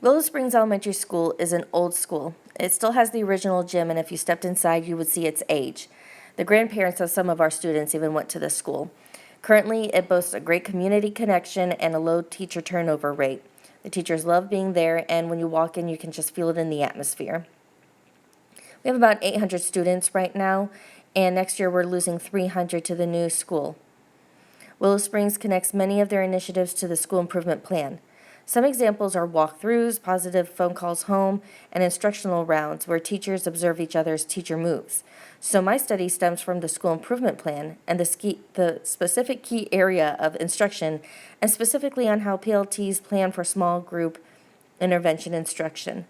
Willow Springs Elementary School is an old school. It still has the original gym, and if you stepped inside, you would see its age. The grandparents of some of our students even went to this school. Currently, it boasts a great community connection and a low teacher turnover rate. The teachers love being there, and when you walk in, you can just feel it in the atmosphere. We have about 800 students right now, and next year we're losing 300 to the new school. Willow Springs connects many of their initiatives to the school improvement plan. Some examples are walkthroughs, positive phone calls home, and instructional rounds where teachers observe each other's teacher moves. So my study stems from the school improvement plan and the specific key area of instruction, and specifically on how PLTs plan for small group intervention instruction.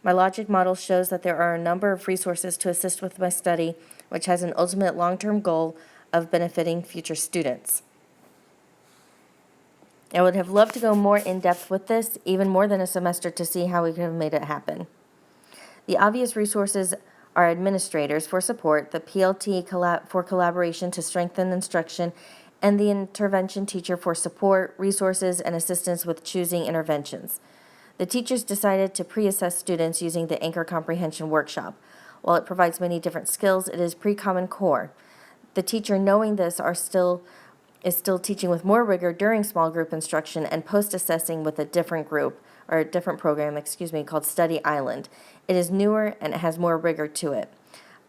My logic model shows that there are a number of resources to assist with my study, which has an ultimate long-term goal of benefiting future students. I would have loved to go more in-depth with this, even more than a semester, to see how we could have made it happen. The obvious resources are administrators for support, the PLT for collaboration to strengthen instruction, and the intervention teacher for support, resources, and assistance with choosing interventions. The teachers decided to pre-assess students using the Anchor Comprehension Workshop. While it provides many different skills, it is pre-Common Core. The teacher, knowing this, is still teaching with more rigor during small group instruction and post-assessing with a different program, called Study Island. It is newer and it has more rigor to it.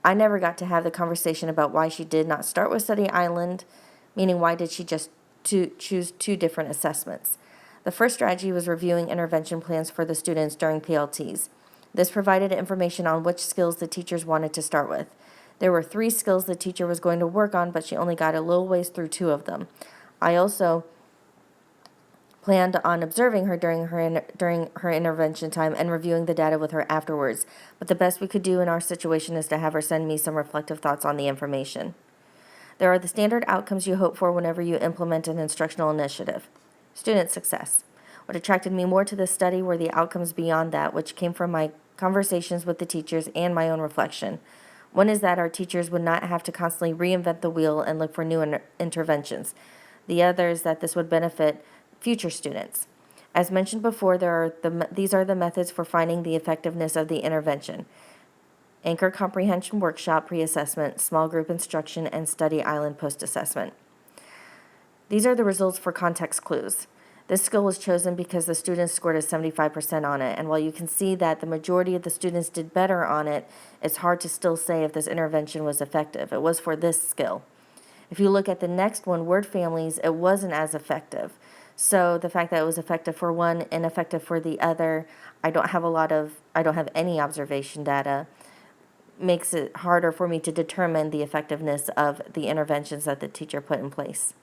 I never got to have the conversation about why she did not start with Study Island, meaning why did she just choose two different assessments. The first strategy was reviewing intervention plans for the students during PLTs. This provided information on which skills the teachers wanted to start with. There were 3 skills the teacher was going to work on, but she only got a little ways through 2 of them. I also planned on observing her during her intervention time and reviewing the data with her afterwards, but the best we could do in our situation is to have her send me some reflective thoughts on the information. There are the standard outcomes you hope for whenever you implement an instructional initiative. Student success. What attracted me more to this study were the outcomes beyond that, which came from my conversations with the teachers and my own reflection. One is that our teachers would not have to constantly reinvent the wheel and look for new interventions. The other is that this would benefit future students. As mentioned before, these are the methods for finding the effectiveness of the intervention: Anchor Comprehension Workshop pre-assessment, small group instruction, and Study Island post-assessment. These are the results for context clues. This skill was chosen because the students scored a 75% on it, and while you can see that the majority of the students did better on it, it's hard to still say if this intervention was effective. It was for this skill. If you look at the next one, word families, it wasn't as effective. So the fact that it was effective for one, ineffective for the other, I don't have any observation data, makes it harder for me to determine the effectiveness of the interventions that the teacher put in place.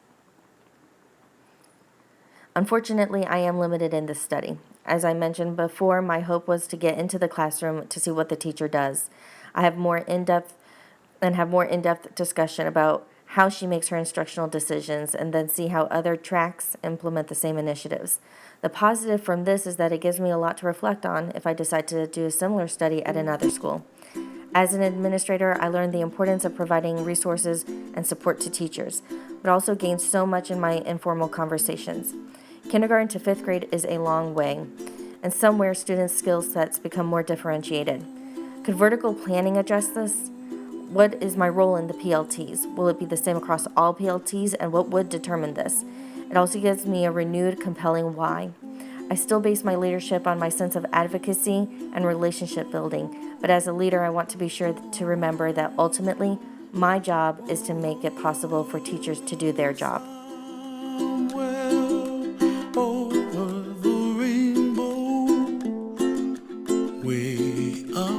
Unfortunately, I am limited in this study. As I mentioned before, my hope was to get into the classroom to see what the teacher does. I have more in-depth discussion about how she makes her instructional decisions, and then see how other tracks implement the same initiatives. The positive from this is that it gives me a lot to reflect on if I decide to do a similar study at another school. As an administrator, I learned the importance of providing resources and support to teachers, but also gained so much in my informal conversations. Kindergarten to 5th grade is a long way, and somewhere students' skill sets become more differentiated. Could vertical planning address this? What is my role in the PLTs? Will it be the same across all PLTs, and what would determine this? It also gives me a renewed, compelling why. I still base my leadership on my sense of advocacy and relationship building, but as a leader, I want to be sure to remember that ultimately, my job is to make it possible for teachers to do their job. Over the rainbow, way up